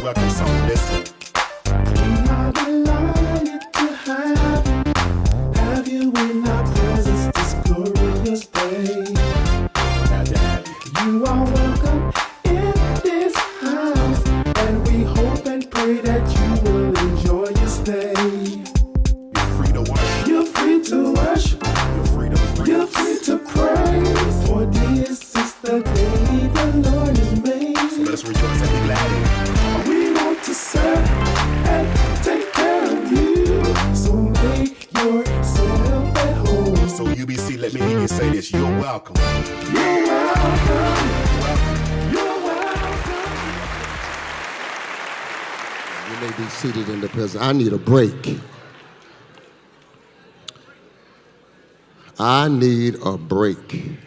welcome song. Listen. We are delighted to have you in our presence this glorious day. Glad to have you. You are welcome in this house, and we hope and pray that you will enjoy your stay. You're free to worship. You're free to worship. You're free to praise. You're free to praise. For this is the day the Lord has made. So let us rejoice and be glad in it. We want to serve and take care of you. So make yourself at home. So UBC, let me hear you say this. You're welcome. You're welcome. You're welcome. You may be seated in the presence. I need a break. I need a break.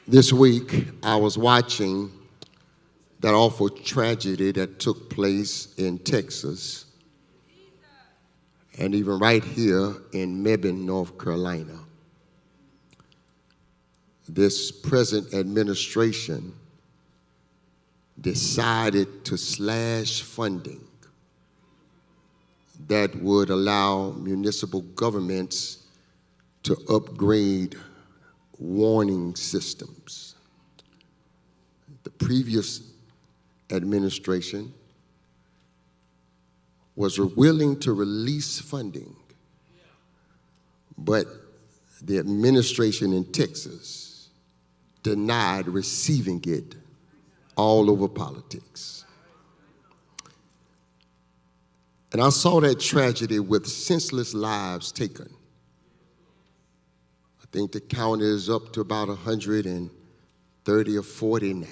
This week, I was watching that awful tragedy that took place in Texas and even right here in Mebane, North Carolina. This present administration decided to slash funding that would allow municipal governments to upgrade warning systems. The previous administration was willing to release funding, but the administration in Texas denied receiving it all over politics. And I saw that tragedy with senseless lives taken. I think the count is up to about 130 or 40 now.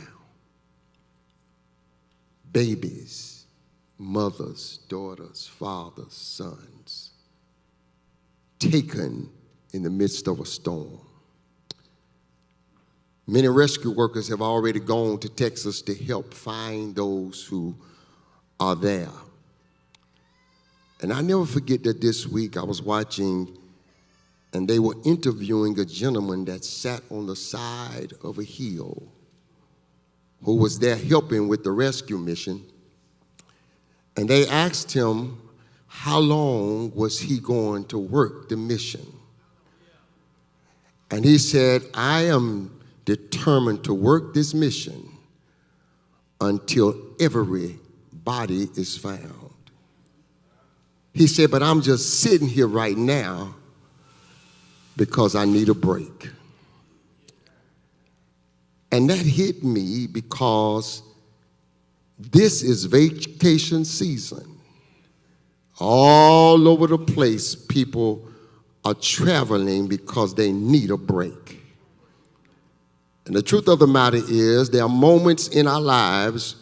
Babies, mothers, daughters, fathers, sons, taken in the midst of a storm. Many rescue workers have already gone to Texas to help find those who are there. And I never forget that this week I was watching and they were interviewing a gentleman that sat on the side of a hill who was there helping with the rescue mission. And they asked him how long was he going to work the mission. And he said, I am determined to work this mission until every body is found. He said, but I'm just sitting here right now because I need a break. And that hit me because this is vacation season. All over the place, people are traveling because they need a break. And the truth of the matter is, there are moments in our lives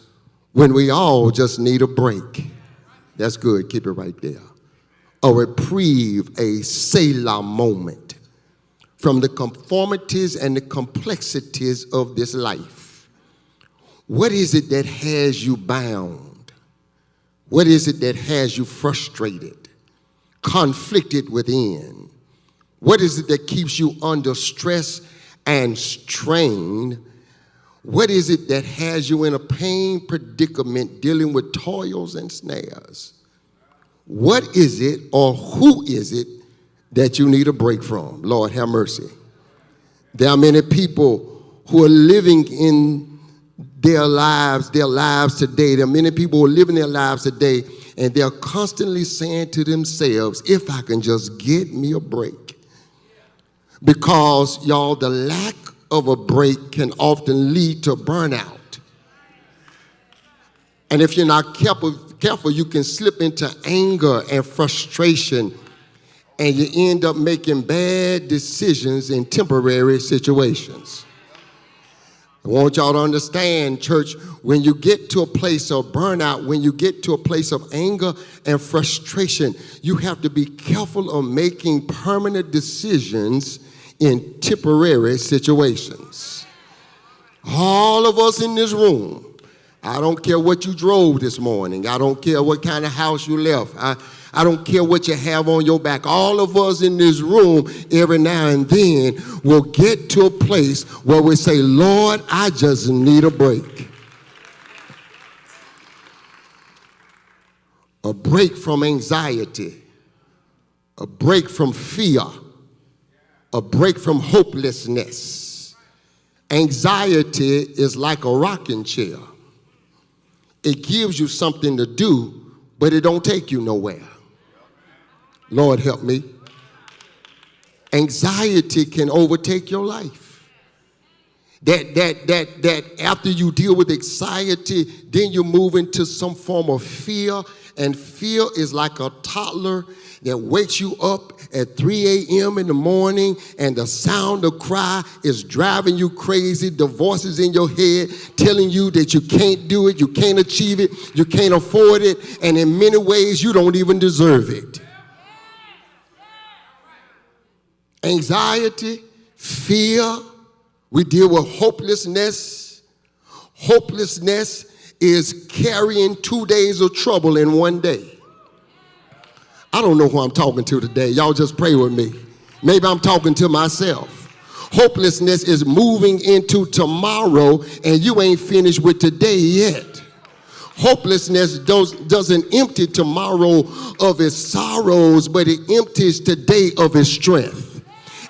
when we all just need a break. That's good, keep it right there. A reprieve, a Selah moment from the conformities and the complexities of this life. What is it that has you bound? What is it that has you frustrated, conflicted within? What is it that keeps you under stress and strain? What is it that has you in a pain predicament dealing with toils and snares? What is it or who is it that you need a break from? Lord, have mercy. There are many people who are living in their lives today. There are many people who are living their lives today, and they're constantly saying to themselves, if I can just get me a break. Because, y'all, the lack of a break can often lead to burnout. And if you're not careful, you can slip into anger and frustration, and you end up making bad decisions in temporary situations. I want y'all to understand, church, when you get to a place of burnout, when you get to a place of anger and frustration, you have to be careful of making permanent decisions in temporary situations. All of us in this room, I don't care what you drove this morning. I don't care what kind of house you left. I don't care what you have on your back. All of us in this room, every now and then, will get to a place where we say, Lord, I just need a break. a break from anxiety, a break from fear, a break from hopelessness. Anxiety is like a rocking chair. It gives you something to do, but it don't take you nowhere. Lord help me. Anxiety can overtake your life. That after you deal with anxiety, then you move into some form of fear, and fear is like a toddler that wakes you up at 3 a.m. in the morning, and the sound of cry is driving you crazy. The voices in your head telling you that you can't do it, you can't achieve it, you can't afford it, and in many ways you don't even deserve it. Anxiety, fear, we deal with hopelessness. Hopelessness is carrying 2 days of trouble in one day. I don't know who I'm talking to today. Y'all just pray with me. Maybe I'm talking to myself. Hopelessness is moving into tomorrow, and you ain't finished with today yet. Hopelessness doesn't empty tomorrow of its sorrows, but it empties today of its strength.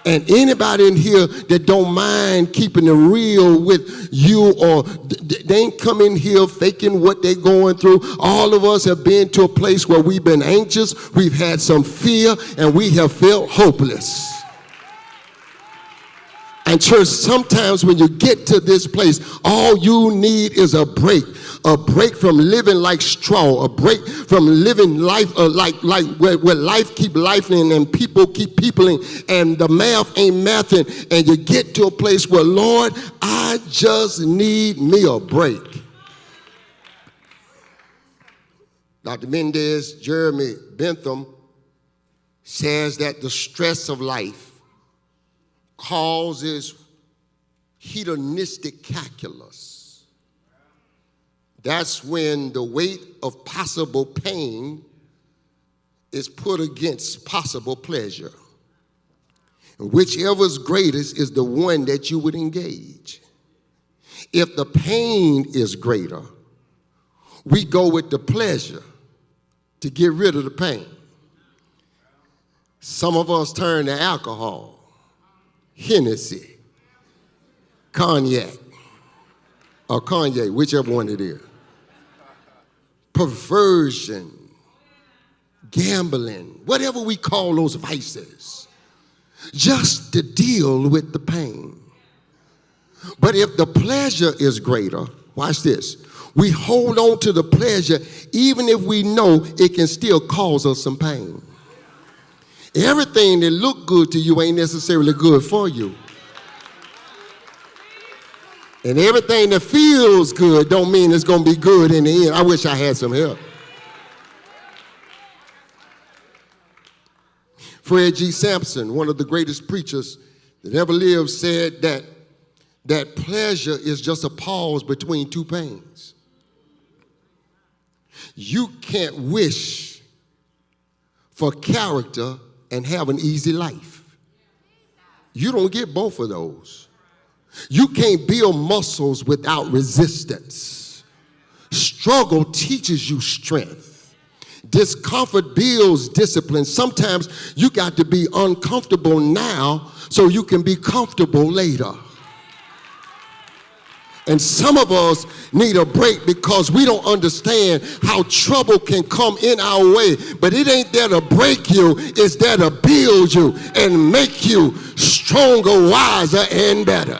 And anybody in here that don't mind keeping it real with you, or they ain't come in here faking what they're going through. All of us have been to a place where we've been anxious, we've had some fear, and we have felt hopeless. And church, sometimes when you get to this place, all you need is a break from living like straw, a break from living life like where life keep lifing and people keep peopling and the math ain't mathing, and you get to a place where, Lord, I just need me a break. Dr. Mendez, Jeremy Bentham says that the stress of life causes hedonistic calculus. That's when the weight of possible pain is put against possible pleasure. Whichever is greatest is the one that you would engage. If the pain is greater, we go with the pleasure to get rid of the pain. Some of us turn to alcohol, Hennessy, cognac, or Kanye, whichever one it is. Perversion, gambling, whatever we call those vices, just to deal with the pain. But if the pleasure is greater, watch this, we hold on to the pleasure even if we know it can still cause us some pain. Everything that look good to you ain't necessarily good for you. And everything that feels good don't mean it's going to be good in the end. I wish I had some help. Fred G. Sampson, one of the greatest preachers that ever lived, said that pleasure is just a pause between two pains. You can't wish for character and have an easy life. You don't get both of those. You can't build muscles without resistance. Struggle teaches you strength. Discomfort builds discipline. Sometimes you got to be uncomfortable now so you can be comfortable later. And some of us need a break because we don't understand how trouble can come in our way. But it ain't there to break you, it's there to build you and make you stronger, wiser, and better.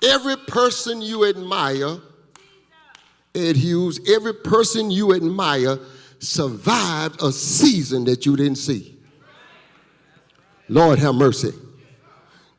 Every person you admire, Ed Hughes, every person you admire survived a season that you didn't see. Lord have mercy.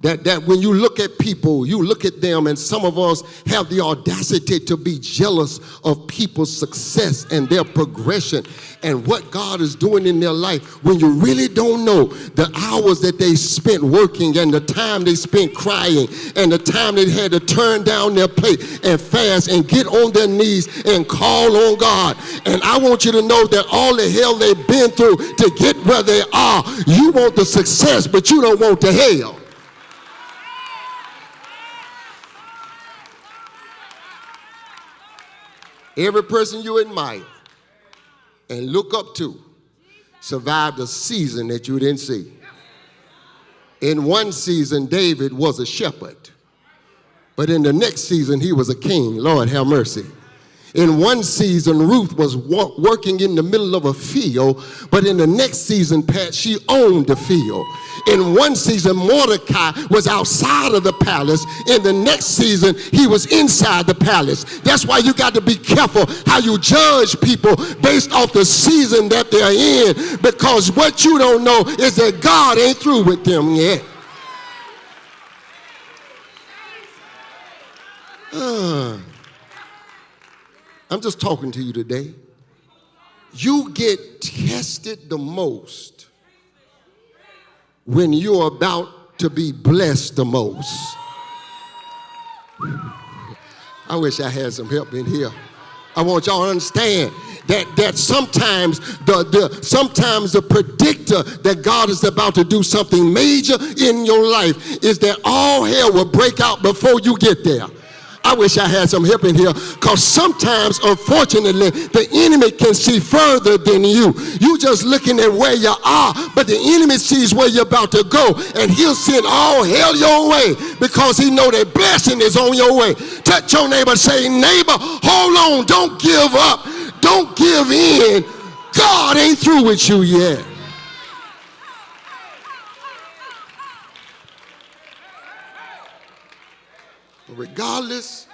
That when you look at people, you look at them, and some of us have the audacity to be jealous of people's success and their progression and what God is doing in their life, when you really don't know the hours that they spent working and the time they spent crying and the time they had to turn down their plate and fast and get on their knees and call on God. And I want you to know that all the hell they've been through to get where they are, you want the success, but you don't want the hell. Every person you admire and look up to survived a season that you didn't see. In one season, David was a shepherd. But in the next season, he was a king. Lord, have mercy. In one season, Ruth was working in the middle of a field, but in the next season, Pat, she owned the field. In one season, Mordecai was outside of the palace. In the next season, he was inside the palace. That's why you got to be careful how you judge people based off the season that they're in, because what you don't know is that God ain't through with them yet. I'm just talking to you today. You get tested the most when you're about to be blessed the most. I wish I had some help in here. I want y'all to understand that sometimes the predictor that God is about to do something major in your life is that all hell will break out before you get there. I wish I had some help in here, because sometimes, unfortunately, the enemy can see further than you. You just looking at where you are, but the enemy sees where you're about to go, and he'll send all hell your way because he know that blessing is on your way. Touch your neighbor, say, neighbor, hold on, don't give up, don't give in. God ain't through with you yet. Regardless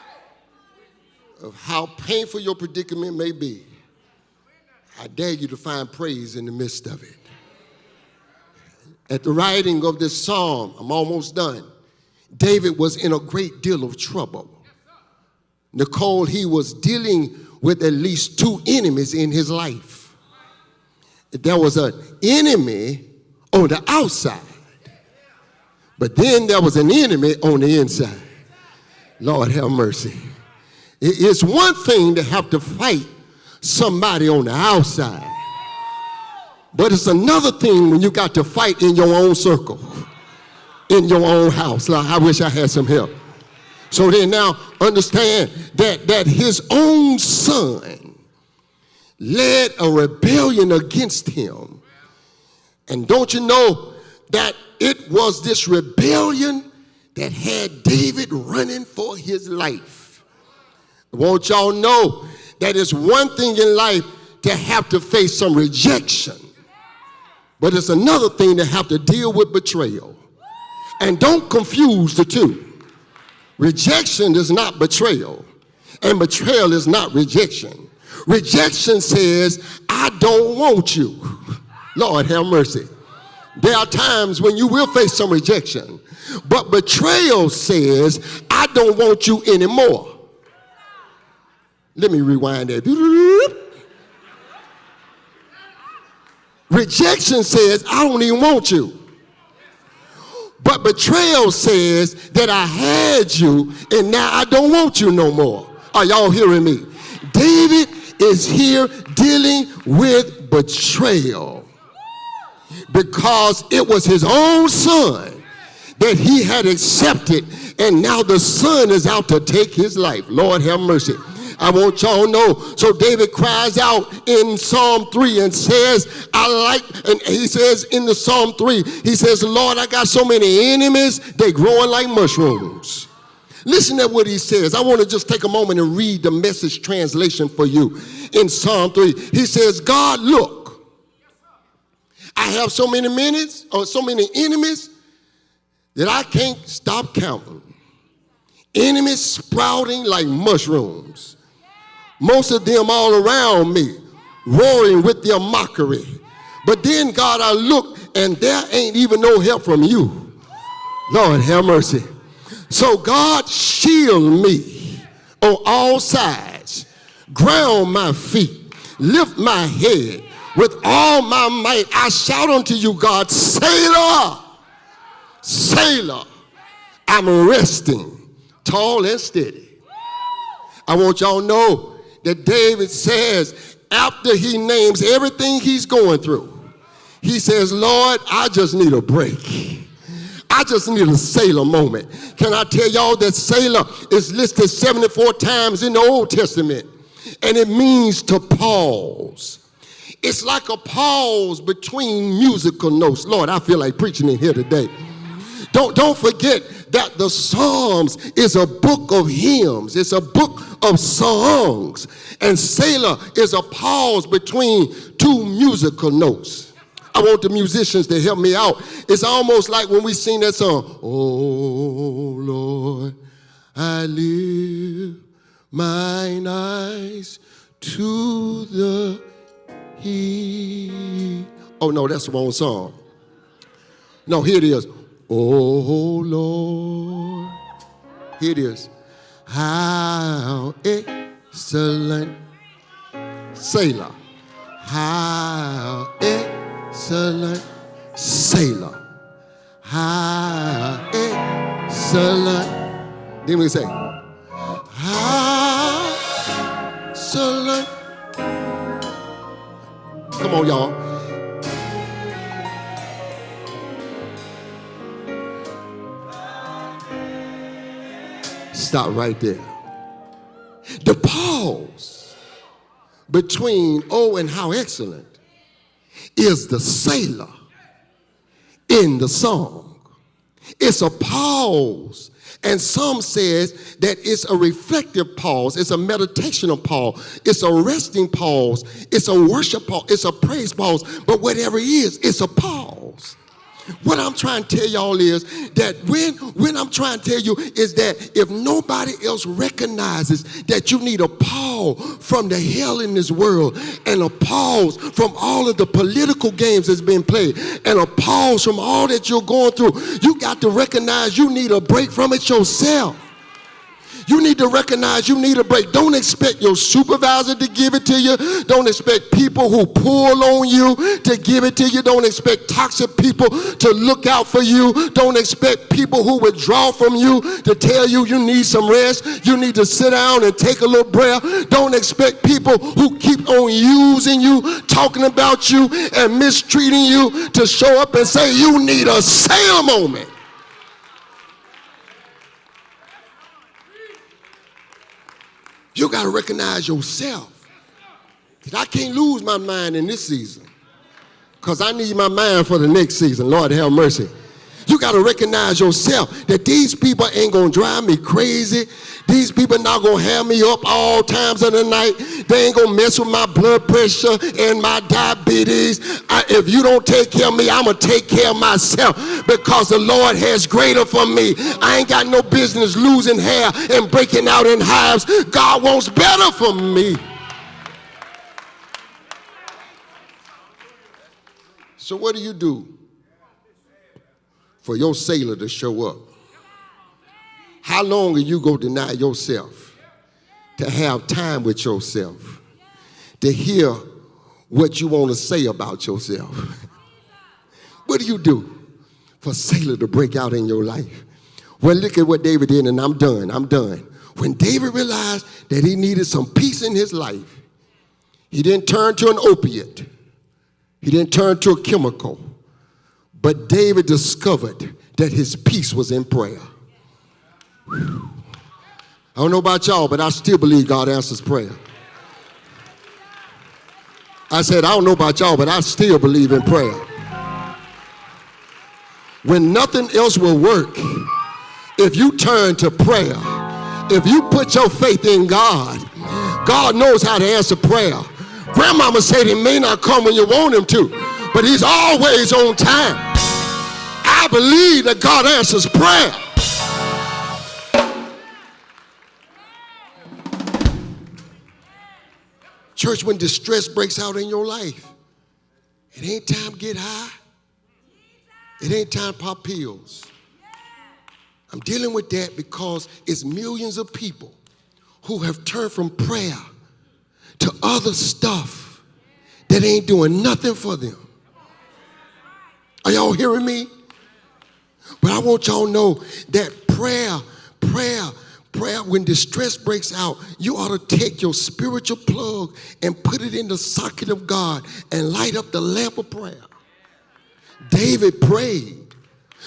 of how painful your predicament may be, I dare you to find praise in the midst of it. At the writing of this psalm, I'm almost done, David was in a great deal of trouble. Nicole, he was dealing with at least two enemies in his life. There was an enemy on the outside, but then there was an enemy on the inside. Lord have mercy. It's one thing to have to fight somebody on the outside, but it's another thing when you got to fight in your own circle, in your own house. Like, I wish I had some help. So then now understand that his own son led a rebellion against him. And don't you know that it was this rebellion that had David running for his life? I want y'all know that it's one thing in life to have to face some rejection, but it's another thing to have to deal with betrayal. And don't confuse the two. Rejection is not betrayal, and betrayal is not rejection. Rejection says, I don't want you. Lord have mercy. There are times when you will face some rejection, but betrayal says, I don't want you anymore. Let me rewind that. Rejection says, I don't even want you. But betrayal says that I had you and now I don't want you no more. Are y'all hearing me? David is here dealing with betrayal because it was his own son that he had accepted, and now the son is out to take his life. Lord have mercy. I want y'all to know. So David cries out in Psalm 3 and says, and he says in the Psalm 3, he says, Lord, I got so many enemies, they growing like mushrooms. Listen to what he says. I want to just take a moment and read the Message translation for you. In Psalm 3, he says, God, look, I have so many enemies that I can't stop counting. Enemies sprouting like mushrooms. Most of them all around me, roaring with their mockery. But then, God, I look, and there ain't even no help from you. Lord, have mercy. So, God, shield me on all sides. Ground my feet. Lift my head. With all my might, I shout unto you, God, Sailor, Sailor. I'm resting, tall and steady. I want y'all to know that David says, after he names everything he's going through, he says, Lord, I just need a break. I just need a Sailor moment. Can I tell y'all that Sailor is listed 74 times in the Old Testament? and it means to pause. It's like a pause between musical notes. Lord, I feel like preaching in here today. Don't forget that the Psalms is a book of hymns. It's a book of songs. And Selah is a pause between two musical notes. I want the musicians to help me out. It's almost like when we sing that song, oh Lord, I lift mine eyes to the hill. Oh no, that's the wrong song. No, here it is. Oh Lord, here it is. How excellent, Selah. How excellent, Selah. How excellent. Then we say, how excellent. Come on, y'all. Stop right there. The pause between oh and how excellent is the Selah in the song. It's a pause. And some says that it's a reflective pause. It's a meditational pause. It's a resting pause. It's a worship pause. It's a praise pause. But whatever it is, it's a pause. What I'm trying to tell y'all is that when I'm trying to tell you is that if nobody else recognizes that you need a pause from the hell in this world and a pause from all of the political games that's been played and a pause from all that you're going through, you got to recognize you need a break from it yourself. You need to recognize you need a break. Don't expect your supervisor to give it to you. Don't expect people who pull on you to give it to you. Don't expect toxic people to look out for you. Don't expect people who withdraw from you to tell you you need some rest. You need to sit down and take a little breath. Don't expect people who keep on using you, talking about you, and mistreating you to show up and say you need a Selah moment. You got to recognize yourself. I can't lose my mind in this season because I need my mind for the next season. Lord have mercy. You got to recognize yourself that these people ain't going to drive me crazy. These people not going to have me up all times of the night. They ain't going to mess with my blood pressure and my diabetes. If you don't take care of me, I'm going to take care of myself because the Lord has greater for me. I ain't got no business losing hair and breaking out in hives. God wants better for me. So what do you do for your Selah to show up? How long are you going to deny yourself to have time with yourself, to hear what you want to say about yourself? What do you do for Selah to break out in your life? Well, look at what David did, and I'm done. When David realized that he needed some peace in his life, he didn't turn to an opiate. He didn't turn to a chemical. But David discovered that his peace was in prayer. I don't know about y'all, but I still believe God answers prayer. I said, I don't know about y'all, but I still believe in prayer. When nothing else will work, if you turn to prayer, if you put your faith in God, God knows how to answer prayer. Grandmama said he may not come when you want him to, but he's always on time. I believe that God answers prayer. Church, when distress breaks out in your life, it ain't time to get high. It ain't time to pop pills. I'm dealing with that because it's millions of people who have turned from prayer to other stuff that ain't doing nothing for them. Are y'all hearing me? But I want y'all to know that prayer, when distress breaks out, you ought to take your spiritual plug and put it in the socket of God and light up the lamp of prayer. David prayed.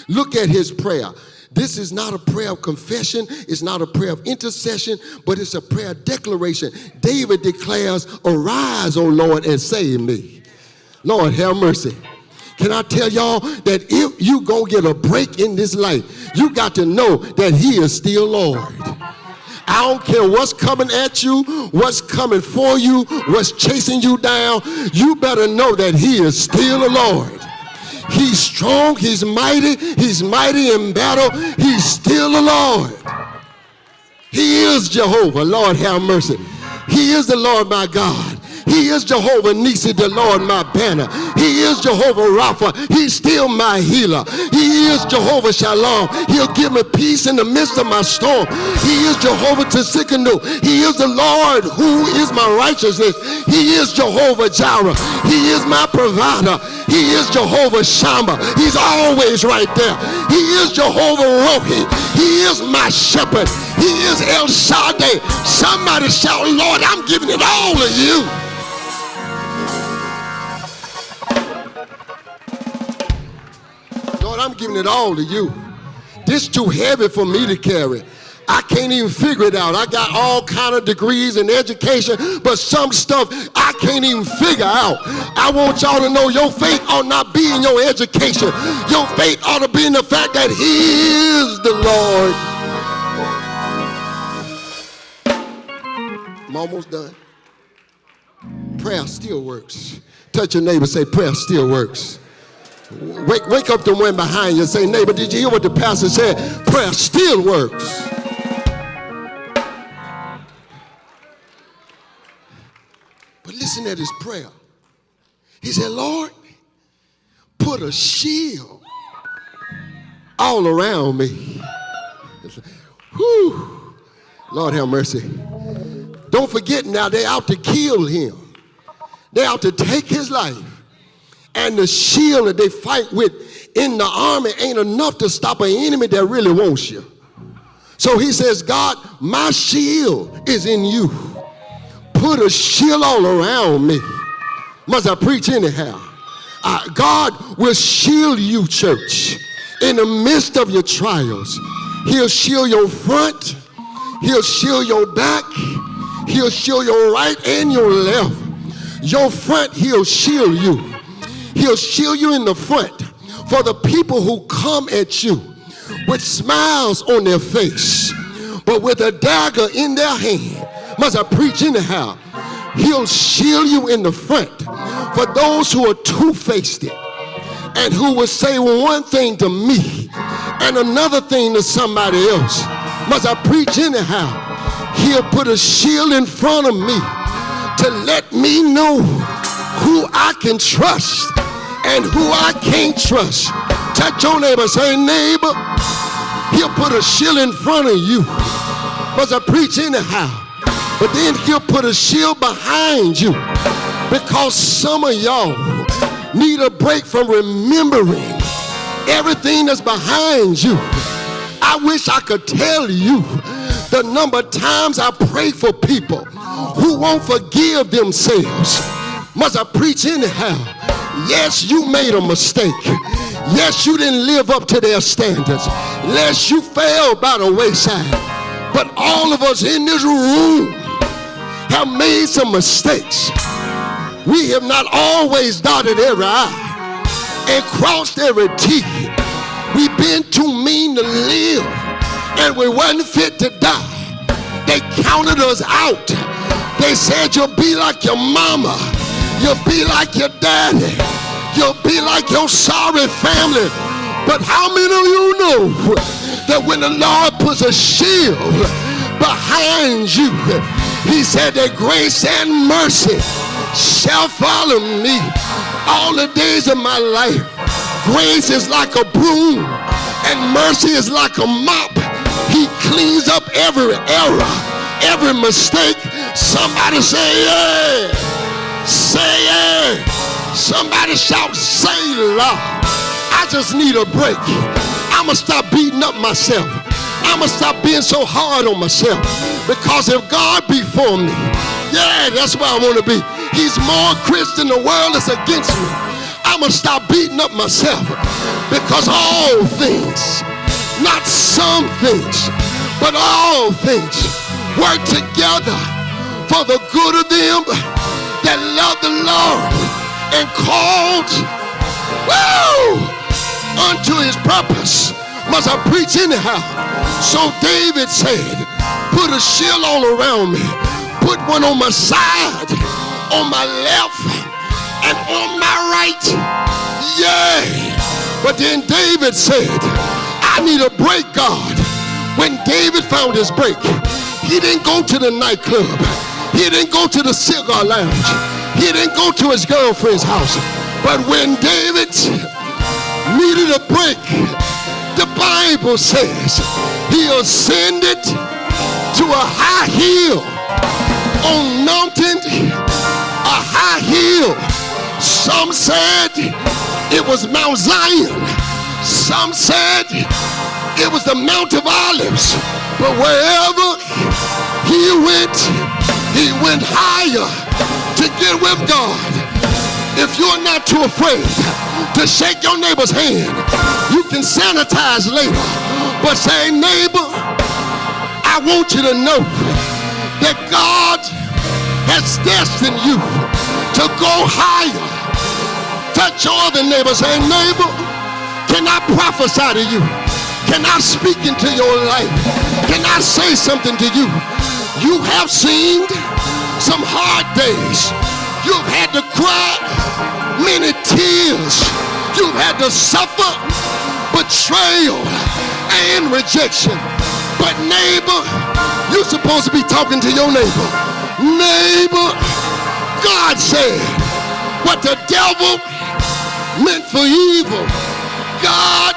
Look at his prayer. This is not a prayer of confession. It's not a prayer of intercession, but it's a prayer of declaration. David declares, arise, O Lord, and save me. Lord, have mercy. Can I tell y'all that if you go get a break in this life, you got to know that he is still Lord. I don't care what's coming at you, what's coming for you, what's chasing you down. You better know that he is still the Lord. He's strong, he's mighty in battle. He's still the Lord. He is Jehovah. Lord, have mercy. He is the Lord my God. He is Jehovah Nisi, the Lord my banner. He is Jehovah Rapha. He's still my healer. He is Jehovah Shalom. He'll give me peace in the midst of my storm. He is Jehovah Tsidkenu. He is the Lord who is my righteousness. He is Jehovah Jireh. He is my provider. He is Jehovah Shammah. He's always right there. He is Jehovah Rohi. He is my shepherd. He is El Shaddai. Somebody shout, Lord, I'm giving it all to you. Lord, I'm giving it all to you. This too heavy for me to carry. I can't even figure it out. I got all kind of degrees in education, but some stuff I can't even figure out. I want y'all to know your faith ought not be in your education. Your faith ought to be in the fact that he is the Lord. I'm almost done. Prayer still works. Touch your neighbor, say prayer still works. Wake up the one behind you and say, neighbor, did you hear what the pastor said? Prayer still works. But listen at his prayer. He said, Lord, put a shield all around me. Whew. Lord have mercy. Don't forget now, they're out to kill him. They're out to take his life. And the shield that they fight with in the army ain't enough to stop an enemy that really wants you. So he says, God, my shield is in you. Put a shield all around me. Must I preach anyhow? God will shield you, church, in the midst of your trials. He'll shield your front. He'll shield your back. He'll shield your right and your left. Your front, he'll shield you. He'll shield you in the front for the people who come at you with smiles on their face, but with a dagger in their hand. Must I preach anyhow? He'll shield you in the front for those who are two-faced and who will say one thing to me and another thing to somebody else. Must I preach anyhow? He'll put a shield in front of me to let me know who I can trust and who I can't trust. Touch your neighbor, say, neighbor, he'll put a shield in front of you. Must I preach anyhow? But then he'll put a shield behind you, because some of y'all need a break from remembering everything that's behind you. I wish I could tell you the number of times I pray for people who won't forgive themselves. Must I preach anyhow? Yes, you made a mistake. Yes, you didn't live up to their standards. Yes, you fell by the wayside. But all of us in this room have made some mistakes. We have not always dotted every I and crossed every T. We've been too mean to live, and we wasn't fit to die. They counted us out. They said, you'll be like your mama. You'll be like your daddy. You'll be like your sorry family. But how many of you know that when the Lord puts a shield behind you, he said that grace and mercy shall follow me all the days of my life. Grace is like a broom and mercy is like a mop. He cleans up every error, every mistake. Somebody say yeah. Say yeah. Somebody shout Selah. I just need a break. I'ma stop beating up myself. I'ma stop being so hard on myself. Because if God be for me, yeah, that's where I want to be. He's more Christian than the world is against me. I'ma stop beating up myself, because all things not some things, but all things work together for the good of them that love the Lord and called, unto his purpose. Must I preach anyhow? So David said, put a shield all around me, put one on my side, on my left, and on my right. Yea. But then David said, I need a break, God. When David found his break, he didn't go to the nightclub. He didn't go to the cigar lounge. He didn't go to his girlfriend's house. But when David needed a break, the Bible says he ascended to a high hill on mountain, a high hill. Some said it was Mount Zion. Some said it was the Mount of Olives. But wherever he went higher to get with God. If you're not too afraid to shake your neighbor's hand, you can sanitize later. But say, neighbor, I want you to know that God has destined you to go higher. Touch your other neighbor, say, neighbor, can I prophesy to you? Can I speak into your life? Can I say something to you? You have seen some hard days. You've had to cry many tears. You've had to suffer betrayal and rejection. But neighbor, you're supposed to be talking to your neighbor. Neighbor, God said, what the devil meant for evil, God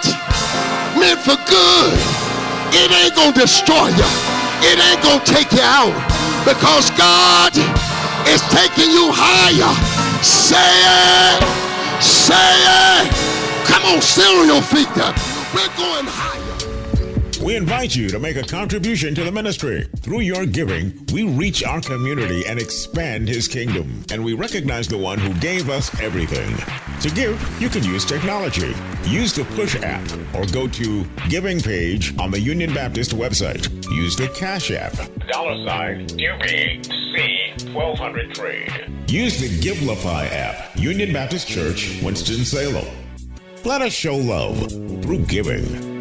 meant for good. It ain't gonna destroy you. It ain't gonna take you out, because God is taking you higher. Say it. Say it. Come on, stand on your feet. We're going higher. We invite you to make a contribution to the ministry. Through your giving, we reach our community and expand his kingdom. And we recognize the one who gave us everything. To give, you can use technology. Use the Push app or go to Giving page on the Union Baptist website. Use the Cash app. $UBC 1203. Use the Givelify app. Union Baptist Church, Winston-Salem. Let us show love through giving.